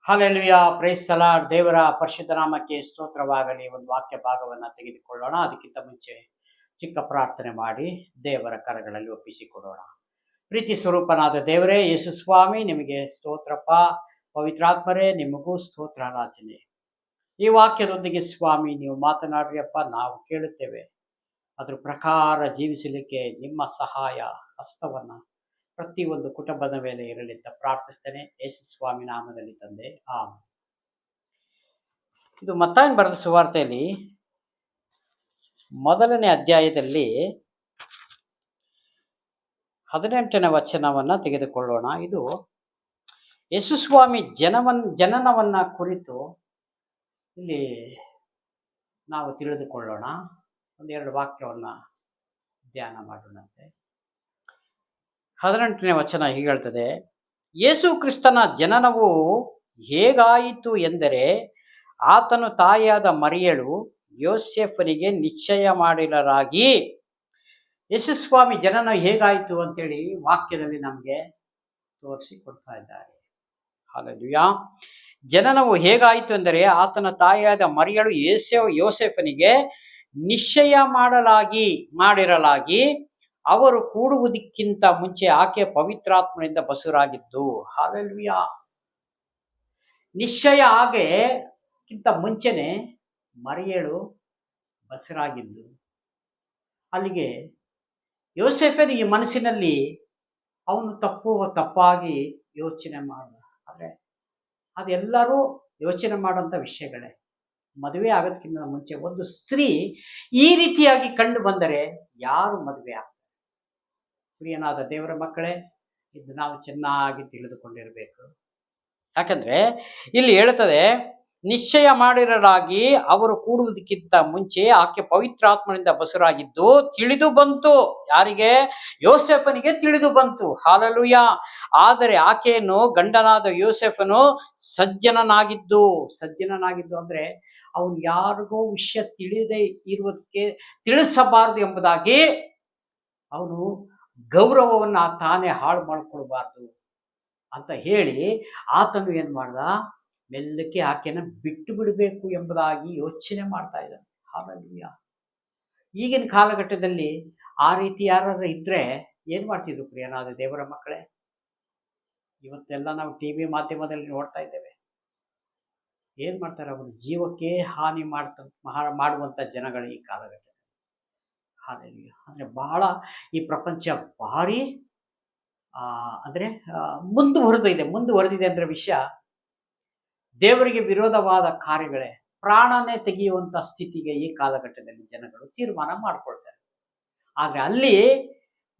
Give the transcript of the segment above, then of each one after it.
Hallelujah, praise the lord. ದೇವರ ಪರಿಶುದ್ಧ ನಾಮಕ್ಕೆ ಸ್ತೋತ್ರವಾಗಲಿ. ಒಂದು ವಾಕ್ಯ ಭಾಗವನ್ನ ತೆಗೆದುಕೊಳ್ಳೋಣ. ಅದಕ್ಕಿಂತ ಮುಂಚೆ ಚಿಕ್ಕ ಪ್ರಾರ್ಥನೆ ಮಾಡಿ ದೇವರ ಕರಗಳಲ್ಲಿ ಒಪ್ಪಿಸಿಕೊಡೋಣ. ಪ್ರೀತಿ ಸ್ವರೂಪನಾದ ದೇವರೇ, ಯೇಸು ಸ್ವಾಮಿ, ನಿಮಗೆ ಸ್ತೋತ್ರಪ್ಪ. ಪವಿತ್ರಾತ್ಮರೇ, ನಿಮಗೂ ಸ್ತೋತ್ರ ರಾಜನೇ. ಈ ವಾಕ್ಯದೊಂದಿಗೆ ಸ್ವಾಮಿ ನೀವು ಮಾತನಾಡ್ರಿಯಪ್ಪ, ನಾವು ಕೇಳುತ್ತೇವೆ. ಅದ್ರ ಪ್ರಕಾರ ಜೀವಿಸಲಿಕ್ಕೆ ನಿಮ್ಮ ಸಹಾಯ ಹಸ್ತವನ್ನ ಪ್ರತಿಯೊಂದು ಕುಟುಂಬದ ಮೇಲೆ ಇರಲಿ ಅಂತ ಪ್ರಾರ್ಥಿಸ್ತೇನೆ, ಯೇಸು ಸ್ವಾಮಿ ನಾಮದಲ್ಲಿ ತಂದೆ, ಆಮೆನ್. ಇದು ಮತ್ತಾಯನ ಬರೆದ ಸುವಾರ್ತೆಯಲ್ಲಿ ಮೊದಲನೇ ಅಧ್ಯಾಯದಲ್ಲಿ 18ನೇ ವಚನವನ್ನ ತೆಗೆದುಕೊಳ್ಳೋಣ. ಇದು ಯೇಸು ಸ್ವಾಮಿ ಜನನವನ್ನ ಕುರಿತು ಇಲ್ಲಿ ನಾವು ತಿಳಿದುಕೊಳ್ಳೋಣ. ಒಂದೆರಡು ವಾಕ್ಯವನ್ನ ಧ್ಯಾನ ಮಾಡೋಣಂತೆ. 18ನೇ ವಚನ ಹೀಗೆ ಹೇಳ್ತದೆ: ಯೇಸು ಕ್ರಿಸ್ತನ ಜನನವು ಹೇಗಾಯಿತು ಎಂದರೆ, ಆತನು ತಾಯಿಯಾದ ಮರಿಯಳು ಯೋಸೇಫನಿಗೆ ನಿಶ್ಚಯ ಮಾಡಿರಲಾಗಿ. ಯೇಸುಸ್ವಾಮಿ ಜನನ ಹೇಗಾಯಿತು ಅಂತೇಳಿ ವಾಕ್ಯದಲ್ಲಿ ನಮಗೆ ತೋರಿಸಿ ಕೊಡ್ತಾ ಇದ್ದಾರೆ. ಹಲ್ಲೆಲೂಯಾ. ಜನನವು ಹೇಗಾಯಿತು ಎಂದರೆ, ಆತನ ತಾಯಿಯಾದ ಮರಿಯಳು ಯೋಸೇಫನಿಗೆ ನಿಶ್ಚಯ ಮಾಡಿರಲಾಗಿ, ಅವರು ಕೂಡುವುದಕ್ಕಿಂತ ಮುಂಚೆ ಆಕೆ ಪವಿತ್ರಾತ್ಮನಿಂದ ಬಸುರಾಗಿದ್ದು. ಹಲ್ಲೆಲೂಯಾ. ನಿಶ್ಚಯ ಆಗಕ್ಕಿಂತ ಮುಂಚೆನೆ ಮರಿಯಳು ಬಸುರಾಗಿದ್ದು. ಅಲ್ಲಿಗೆ ಯೋಸೇಫನ ಈ ಮನಸ್ಸಿನಲ್ಲಿ ಅವನು ತಪ್ಪಾಗಿ ಯೋಚನೆ ಮಾಡ, ಆದ್ರೆ ಅದೆಲ್ಲರೂ ಯೋಚನೆ ಮಾಡುವಂತ ವಿಷಯಗಳೇ. ಮದುವೆ ಆಗೋದಕ್ಕಿಂತ ಮುಂಚೆ ಒಂದು ಸ್ತ್ರೀ ಈ ರೀತಿಯಾಗಿ ಕಂಡು ಬಂದರೆ ಯಾರು ಮದುವೆ ಆಗ್ತಾರೆ? ಪ್ರಿಯನಾದ ದೇವರ ಮಕ್ಕಳೇ, ಇದು ನಾವು ಚೆನ್ನಾಗಿ ತಿಳಿದುಕೊಂಡಿರಬೇಕು. ಯಾಕಂದ್ರೆ ಇಲ್ಲಿ ಹೇಳುತ್ತದೆ, ನಿಶ್ಚಯ ಮಾಡಿರಲಾಗಿ ಅವರು ಕೂಡುವುದಕ್ಕಿಂತ ಮುಂಚೆ ಆಕೆ ಪವಿತ್ರಾತ್ಮನಿಂದ ಬಸುರಾಗಿದ್ದು ತಿಳಿದು ಬಂತು. ಯಾರಿಗೆ? ಯೋಸೇಫನಿಗೆ ತಿಳಿದು ಬಂತು. ಹಲ್ಲೆಲೂಯಾ. ಆದರೆ ಆಕೆಯನ್ನು ಗಂಡನಾದ ಯೋಸೇಫನು ಸಜ್ಜನನಾಗಿದ್ದು ಅಂದ್ರೆ ಅವನು ಯಾರಿಗೋ ವಿಷಯ ತಿಳಿದೇ ಇರುವುದಕ್ಕೆ ತಿಳಿಸಬಾರದು ಎಂಬುದಾಗಿ ಅವನು ಗೌರವವನ್ನ ತಾನೇ ಹಾಳು ಮಾಡಿಕೊಳ್ಬಾರ್ದು ಅಂತ ಹೇಳಿ ಆತನು ಏನ್ ಮಾಡ್ದ, ಮೆಲ್ಲಕ್ಕೆ ಆಕೆನ ಬಿಟ್ಟು ಬಿಡಬೇಕು ಎಂಬುದಾಗಿ ಯೋಚನೆ ಮಾಡ್ತಾ ಇದ್ದಾನೆ. ಹಲ್ಲೆಲೂಯಾ. ಈಗಿನ ಕಾಲಘಟ್ಟದಲ್ಲಿ ಆ ರೀತಿ ಯಾರಾದ್ರೂ ಇದ್ರೆ ಏನ್ ಮಾಡ್ತಿದ್ರು ಪ್ರಿಯನಾದ ದೇವರ ಮಕ್ಕಳೇ? ಇವತ್ತೆಲ್ಲ ನಾವು ಟಿವಿ ಮಾಧ್ಯಮದಲ್ಲಿ ನೋಡ್ತಾ ಇದ್ದೇವೆ. ಏನ್ ಮಾಡ್ತಾರೆ? ಅವರು ಜೀವಕ್ಕೆ ಹಾನಿ ಮಾಡುವಂತ ಜನಗಳು ಈ ಕಾಲಘಟ್ಟದಲ್ಲಿ. ಹಲ್ಲೆಲೂಯಾ. ಅಂದ್ರೆ ಬಹಳ ಈ ಪ್ರಪಂಚ ಭಾರಿ ಅಂದ್ರೆ ಮುಂದುವರೆದಿದೆ ಅಂದ್ರೆ ವಿಷಯ, ದೇವರಿಗೆ ವಿರೋಧವಾದ ಕಾರ್ಯಗಳೇ ಪ್ರಾಣನೇ ತೆಗೆಯುವಂತ ಸ್ಥಿತಿಗೆ ಈ ಕಾಲಘಟ್ಟದಲ್ಲಿ ಜನಗಳು ತೀರ್ಮಾನ ಮಾಡ್ಕೊಳ್ತಾರೆ. ಆದ್ರೆ ಅಲ್ಲಿ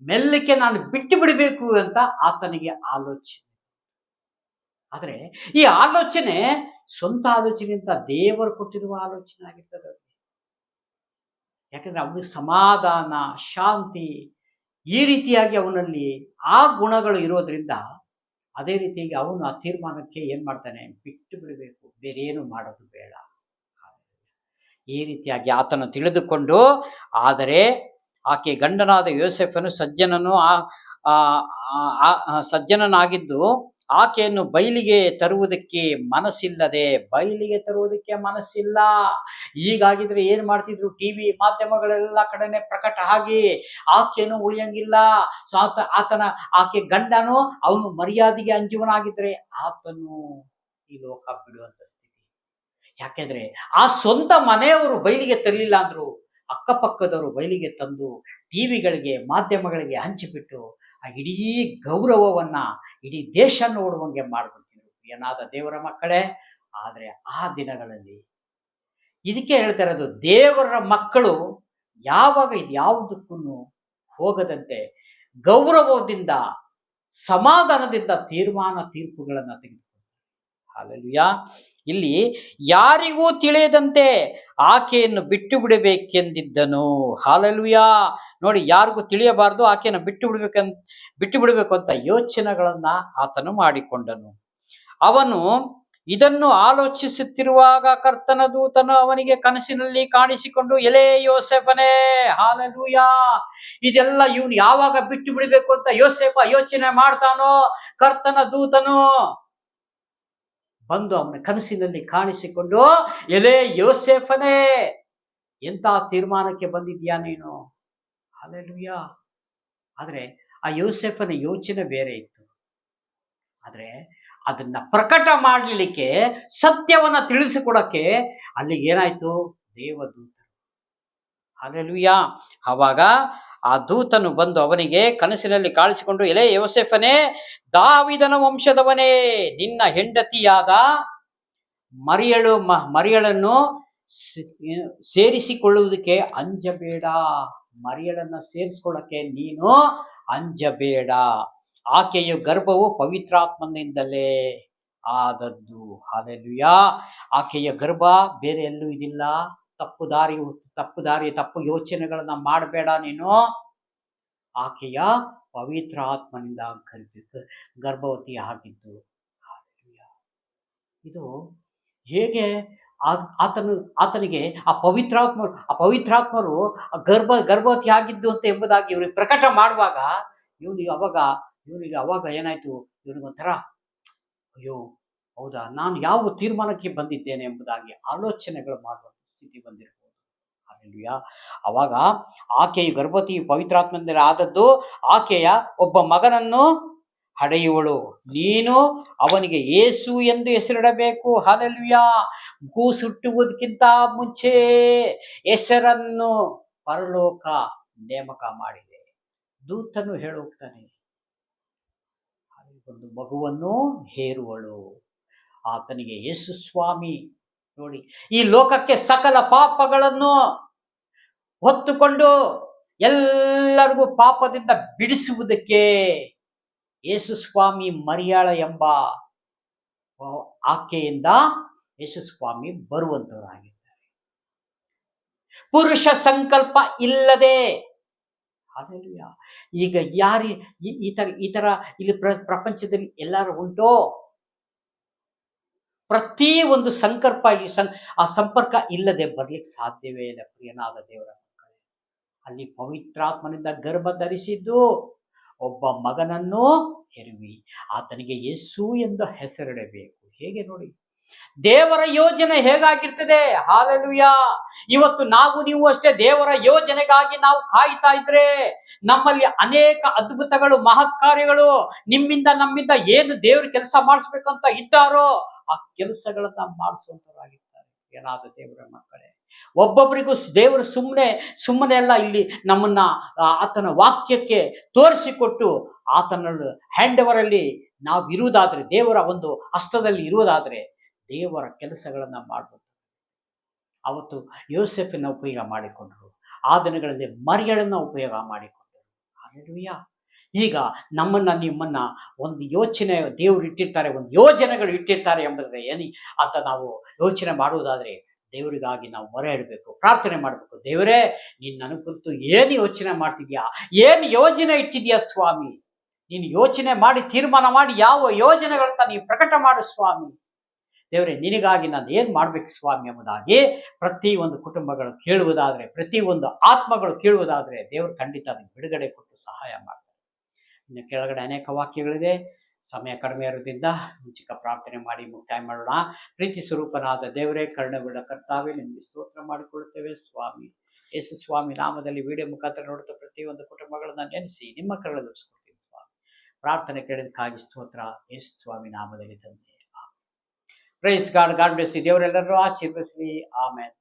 ಮೆಲ್ಲಕ್ಕೆ ನಾನು ಬಿಟ್ಟು ಬಿಡಬೇಕು ಅಂತ ಆತನಿಗೆ ಆಲೋಚನೆ. ಆದ್ರೆ ಈ ಆಲೋಚನೆ ಸ್ವಂತ ಆಲೋಚನೆಗಿಂತ ದೇವರು ಕೊಟ್ಟಿರುವ ಆಲೋಚನೆ ಆಗಿರ್ತದೆ. ಯಾಕಂದ್ರೆ ಅವನಿಗೆ ಸಮಾಧಾನ, ಶಾಂತಿ, ಈ ರೀತಿಯಾಗಿ ಅವನಲ್ಲಿ ಆ ಗುಣಗಳು ಇರೋದ್ರಿಂದ ಅದೇ ರೀತಿಯಾಗಿ ಅವನು ಆ ತೀರ್ಮಾನಕ್ಕೆ ಏನ್ ಮಾಡ್ತಾನೆ, ಬಿಟ್ಟು ಬಿಡಬೇಕು, ಬೇರೆ ಏನು ಮಾಡೋದು ಬೇಡ. ಈ ರೀತಿಯಾಗಿ ಆತನು ತಿಳಿದುಕೊಂಡು, ಆದರೆ ಆಕೆ ಗಂಡನಾದ ಯೋಸೇಫನು ಸಜ್ಜನನಾಗಿದ್ದು ಆಕೆಯನ್ನು ಬಯಲಿಗೆ ತರುವುದಕ್ಕೆ ಮನಸ್ಸಿಲ್ಲ. ಹೀಗಾಗಿದ್ರೆ ಏನ್ ಮಾಡ್ತಿದ್ರು? ಟಿವಿ ಮಾಧ್ಯಮಗಳೆಲ್ಲ ಕಡೆನೆ ಪ್ರಕಟ ಆಗಿ ಆಕೆಯನ್ನು ಉಳಿಯಂಗಿಲ್ಲ. ಸೊ ಆಕೆ ಗಂಡನು ಅವನು ಮರ್ಯಾದೆಗೆ ಅಂಜುವನಾಗಿದ್ರೆ ಆತನು ಈ ಲೋಕ ಬಿಡುವಂತ ಸ್ಥಿತಿ. ಯಾಕೆಂದ್ರೆ ಆ ಸ್ವಂತ ಮನೆಯವರು ಬಯಲಿಗೆ ತರಲಿಲ್ಲ ಅಂದ್ರು ಅಕ್ಕಪಕ್ಕದವರು ಬಯಲಿಗೆ ತಂದು ಟಿವಿಗಳಿಗೆ, ಮಾಧ್ಯಮಗಳಿಗೆ ಹಂಚಿಬಿಟ್ಟು ಆ ಇಡೀ ಗೌರವವನ್ನ ಇಡೀ ದೇಶ ನೋಡುವಂಗೆ ಮಾಡ್ಬಿಡ್ತಿದ್ರು ಏನಾದ ದೇವರ ಮಕ್ಕಳೇ. ಆದ್ರೆ ಆ ದಿನಗಳಲ್ಲಿ ಇದಕ್ಕೆ ಹೇಳ್ತಾ ಇರೋದು, ದೇವರ ಮಕ್ಕಳು ಯಾವಾಗ ಯಾವುದಕ್ಕೂ ಹೋಗದಂತೆ ಗೌರವದಿಂದ, ಸಮಾಧಾನದಿಂದ ತೀರ್ಪುಗಳನ್ನ ತೆಗೆದುಕೊಳ್ತಾರೆ. ಹಲ್ಲೆಲೂಯಾ. ಇಲ್ಲಿ ಯಾರಿಗೂ ತಿಳಿಯದಂತೆ ಆಕೆಯನ್ನು ಬಿಟ್ಟು ಬಿಡಬೇಕೆಂದಿದ್ದನು. ಹಲ್ಲೆಲೂಯಾ. ನೋಡಿ, ಯಾರಿಗೂ ತಿಳಿಯಬಾರದು, ಆಕೆಯನ್ನು ಬಿಟ್ಟು ಬಿಡಬೇಕು ಅಂತ ಯೋಚನೆಗಳನ್ನ ಆತನು ಮಾಡಿಕೊಂಡನು. ಅವನು ಇದನ್ನು ಆಲೋಚಿಸುತ್ತಿರುವಾಗ ಕರ್ತನ ದೂತನು ಅವನಿಗೆ ಕನಸಿನಲ್ಲಿ ಕಾಣಿಸಿಕೊಂಡು, ಎಲೇ ಯೋಸೇಫನೇ. ಹಲ್ಲೆಲೂಯಾ. ಇದೆಲ್ಲ ಇವನು ಯಾವಾಗ ಬಿಟ್ಟು ಬಿಡಬೇಕು ಅಂತ ಯೋಸೇಫ ಯೋಚನೆ ಮಾಡ್ತಾನೋ, ಕರ್ತನ ದೂತನು ಬಂದು ಅವನ ಕನಸಿನಲ್ಲಿ ಕಾಣಿಸಿಕೊಂಡು, ಎಲೆ ಯೋಸೇಫನೇ, ಎಂತ ತೀರ್ಮಾನಕ್ಕೆ ಬಂದಿದ್ಯಾ ನೀನು. ಹಲ್ಲೆಲೂಯಾ. ಆದ್ರೆ ಆ ಯೋಸೇಫನ ಯೋಚನೆ ಬೇರೆ ಇತ್ತು. ಆದ್ರೆ ಅದನ್ನ ಪ್ರಕಟ ಮಾಡಲಿಕ್ಕೆ, ಸತ್ಯವನ್ನ ತಿಳಿಸಿಕೊಡಕ್ಕೆ ಅಲ್ಲಿಗೆ ಏನಾಯ್ತು, ದೇವದೂತ. ಹಲ್ಲೆಲೂಯಾ. ಆವಾಗ ಆ ದೂತನು ಬಂದು ಅವನಿಗೆ ಕನಸಿನಲ್ಲಿ ಕಾಣಿಸಿಕೊಂಡು, ಎಲೆ ಯೋಸೇಫನೇ, ದಾವಿದನ ವಂಶದವನೇ, ನಿನ್ನ ಹೆಂಡತಿಯಾದ ಮರಿಯಳನ್ನು ಸೇರಿಸಿಕೊಳ್ಳುವುದಕ್ಕೆ ಅಂಜಬೇಡ. ಮರಿಯಳನ್ನ ಸೇರಿಸಿಕೊಳ್ಳಕ್ಕೆ ನೀನು ಅಂಜಬೇಡ. ಆಕೆಯ ಗರ್ಭವು ಪವಿತ್ರಾತ್ಮನಿಂದಲೇ ಆದದ್ದು. ಹಲ್ಲೆಲೂಯಾ. ಆಕೆಯ ಗರ್ಭ ಬೇರೆ ಎಲ್ಲೂ ಇದಿಲ್ಲ. ತಪ್ಪು ಯೋಚನೆಗಳನ್ನ ಮಾಡಬೇಡ ನೀನು. ಆಕೆಯ ಪವಿತ್ರ ಆತ್ಮನಿಂದ ಗರ್ಭವತಿ ಆಗಿದ್ದು. ಇದು ಹೇಗೆ ಆತನಿಗೆ ಆ ಪವಿತ್ರಾತ್ಮರು ಗರ್ಭವತಿ ಆಗಿದ್ದು ಅಂತ ಎಂಬುದಾಗಿ ಇವ್ರಿಗೆ ಪ್ರಕಟ ಮಾಡುವಾಗ ಇವನಿಗೆ ಅವಾಗ ಏನಾಯ್ತು, ಇವನಿಗೊಂಥರ, ಅಯ್ಯೋ ಹೌದಾ, ನಾನು ಯಾವ ತೀರ್ಮಾನಕ್ಕೆ ಬಂದಿದ್ದೇನೆ ಎಂಬುದಾಗಿ ಆಲೋಚನೆಗಳು ಮಾಡುವ ಸ್ಥಿತಿ ಬಂದಿರಬಹುದು. ಹಲ್ಲೆಲೂಯಾ. ಅವಾಗ ಆಕೆಯ ಗರ್ಭವತಿ ಪವಿತ್ರಾತ್ಮದಿಂದ ಆದದ್ದು, ಆಕೆಯ ಒಬ್ಬ ಮಗನನ್ನು ಹಡೆಯುವಳು, ನೀನು ಅವನಿಗೆ ಯೇಸು ಎಂದು ಹೆಸರಿಡಬೇಕು. ಹಲ್ಲೆಲೂಯಾ. ಕೂಸುಟ್ಟುವುದಕ್ಕಿಂತ ಮುಂಚೆ ಹೆಸರನ್ನು ಪರಲೋಕ ನೇಮಕ ಮಾಡಿದೆ. ದೂತನು ಹೇಳುತ್ತಾನೆ, ಒಂದು ಮಗುವನ್ನು ಹೇರುವಳು, ಆತನಿಗೆ ಯೇಸು ಸ್ವಾಮಿ. ನೋಡಿ, ಈ ಲೋಕಕ್ಕೆ ಸಕಲ ಪಾಪಗಳನ್ನು ಹೊತ್ತುಕೊಂಡು ಎಲ್ಲರಿಗೂ ಪಾಪದಿಂದ ಬಿಡಿಸುವುದಕ್ಕೆ ಯೇಸು ಸ್ವಾಮಿ ಮರಿಯಾಳ ಎಂಬ ಆಕೆಯಿಂದ ಯೇಸು ಸ್ವಾಮಿ ಬರುವಂತವರಾಗಿದ್ದಾರೆ. ಪುರುಷ ಸಂಕಲ್ಪ ಇಲ್ಲದೆ. ಹಲ್ಲೆಲೂಯಾ. ಈಗ ಯಾರು ಈ ತರ ಇಲ್ಲಿ ಪ್ರಪಂಚದಲ್ಲಿ ಎಲ್ಲರೂ ಉಂಟೋ? ಪ್ರತಿ ಒಂದು ಆ ಸಂಪರ್ಕ ಇಲ್ಲದೆ ಬರ್ಲಿಕ್ಕೆ ಸಾಧ್ಯವೇ ಇಲ್ಲ. ಪ್ರಿಯನಾದ ದೇವರ ಮಕ್ಕಳೇ, ಅಲ್ಲಿ ಪವಿತ್ರಾತ್ಮನಿಂದ ಗರ್ಭ ಧರಿಸಿದ್ದು, ಒಬ್ಬ ಮಗನನ್ನು ಹೆರುವಿ, ಆತನಿಗೆ ಯೇಸು ಎಂದು ಹೆಸರಿಡಬೇಕು. ಹೇಗೆ ನೋಡಿ, ದೇವರ ಯೋಜನೆ ಹೇಗಾಗಿರ್ತದೆ. ಹಲ್ಲೆಲೂಯಾ. ಇವತ್ತು ನೀವು ಅಷ್ಟೇ ದೇವರ ಯೋಜನೆಗಾಗಿ ನಾವು ಕಾಯ್ತಾ ಇದ್ರೆ, ನಮ್ಮಲ್ಲಿ ಅನೇಕ ಅದ್ಭುತಗಳು, ಮಹತ್ ಕಾರ್ಯಗಳು, ನಿಮ್ಮಿಂದ ನಮ್ಮಿಂದ ಏನು ದೇವರು ಕೆಲಸ ಮಾಡಿಸ್ಬೇಕಂತ ಇದ್ದಾರೋ ಆ ಕೆಲಸಗಳನ್ನ ಮಾಡಿಸುವಂತರಾಗಿದ್ದಾರೆ. ಏನಾದ ದೇವರ ಮಕ್ಕಳೇ, ಒಬ್ಬೊಬ್ಬರಿಗೂ ದೇವರು ಸುಮ್ಮನೆ ಎಲ್ಲ ಇಲ್ಲಿ ನಮ್ಮನ್ನ ಆತನ ವಾಕ್ಯಕ್ಕೆ ತೋರಿಸಿಕೊಟ್ಟು ಆತನ ಹ್ಯಾಂಡ್ ಓವರ್ ಅಲ್ಲಿ ನಾವು ಇರುವುದಾದ್ರೆ, ದೇವರ ಒಂದು ಹಸ್ತದಲ್ಲಿ ಇರುವುದಾದ್ರೆ ದೇವರ ಕೆಲಸಗಳನ್ನ ಮಾಡಬಹುದು. ಅವತ್ತು ಯೋಸೇಫನ ಉಪಯೋಗ ಮಾಡಿಕೊಂಡ್ರು, ಆ ದಿನಗಳಲ್ಲಿ ಮರಿಯಳನ್ನ ಉಪಯೋಗ ಮಾಡಿಕೊಂಡರು. ಹಲ್ಲೆಲೂಯಾ. ಈಗ ನಿಮ್ಮನ್ನ ಒಂದು ಯೋಚನೆ ದೇವರು ಇಟ್ಟಿರ್ತಾರೆ, ಒಂದು ಯೋಜನೆಗಳು ಇಟ್ಟಿರ್ತಾರೆ ಎಂಬುದ್ರೆ ಅಂತ ನಾವು ಯೋಚನೆ ಮಾಡುವುದಾದ್ರೆ ದೇವರಿಗಾಗಿ ನಾವು ಮೊರೆ ಇಡಬೇಕು, ಪ್ರಾರ್ಥನೆ ಮಾಡಬೇಕು. ದೇವರೇ, ನೀನು ನನ್ನ ಕುರಿತು ಏನು ಯೋಚನೆ ಮಾಡ್ತಿದ್ಯಾ, ಏನು ಯೋಜನೆ ಇಟ್ಟಿದ್ಯಾ ಸ್ವಾಮಿ, ನೀನು ಯೋಚನೆ ಮಾಡಿ ತೀರ್ಮಾನ ಮಾಡಿ ಯಾವ ಯೋಜನೆಗಳಂತ ನೀವು ಪ್ರಕಟ ಮಾಡು ಸ್ವಾಮಿ. ದೇವರೇ, ನಿನಗಾಗಿ ನಾನು ಏನ್ ಮಾಡ್ಬೇಕು ಸ್ವಾಮಿ ಎಂಬುದಾಗಿ ಪ್ರತಿ ಒಂದು ಕುಟುಂಬಗಳು ಕೇಳುವುದಾದ್ರೆ, ಪ್ರತಿ ಒಂದು ಆತ್ಮಗಳು ಕೇಳುವುದಾದ್ರೆ ದೇವರು ಖಂಡಿತ ಅದಕ್ಕೆ ಬಿಡುಗಡೆ ಕೊಟ್ಟು ಸಹಾಯ ಮಾಡ್ತಾರೆ. ಇನ್ನು ಕೆಳಗಡೆ ಅನೇಕ ವಾಕ್ಯಗಳಿದೆ, ಸಮಯ ಕಡಿಮೆ ಇರೋದ್ರಿಂದ ಚಿಕ್ಕ ಪ್ರಾರ್ಥನೆ ಮಾಡಿ ಮುಕ್ತಾಯ ಮಾಡೋಣ. ಪ್ರೀತಿ ಸ್ವರೂಪನಾದ ದೇವರೇ, ಕರುಣೆಯುಳ್ಳ ಕರ್ತಾವೇ, ನಿಮಗೆ ಸ್ತೋತ್ರ ಮಾಡಿಕೊಳ್ಳುತ್ತೇವೆ ಸ್ವಾಮಿ. ಯೇಸು ಸ್ವಾಮಿ ನಾಮದಲ್ಲಿ ವಿಡಿಯೋ ಮುಖಾಂತರ ನೋಡುತ್ತಾ ಪ್ರತಿಯೊಂದು ಕುಟುಂಬಗಳನ್ನ ನೆನೆಸಿ ನಿಮ್ಮ ಕರಗಳಲ್ಲಿ ಒಪ್ಪಿಸ್ಕೊಳ್ತೀವಿ ಸ್ವಾಮಿ. ಪ್ರಾರ್ಥನೆ ಕೇಳಿದಕ್ಕಾಗಿ ಸ್ತೋತ್ರ, ಯೇಸು ಸ್ವಾಮಿ ನಾಮದಲ್ಲಿ ತಂದೆ. Praise God. God bless you. ದೇವರೆಲ್ಲರೂ ಆಶೀರ್ವದಿಸಲಿ. ಆಮೆನ್.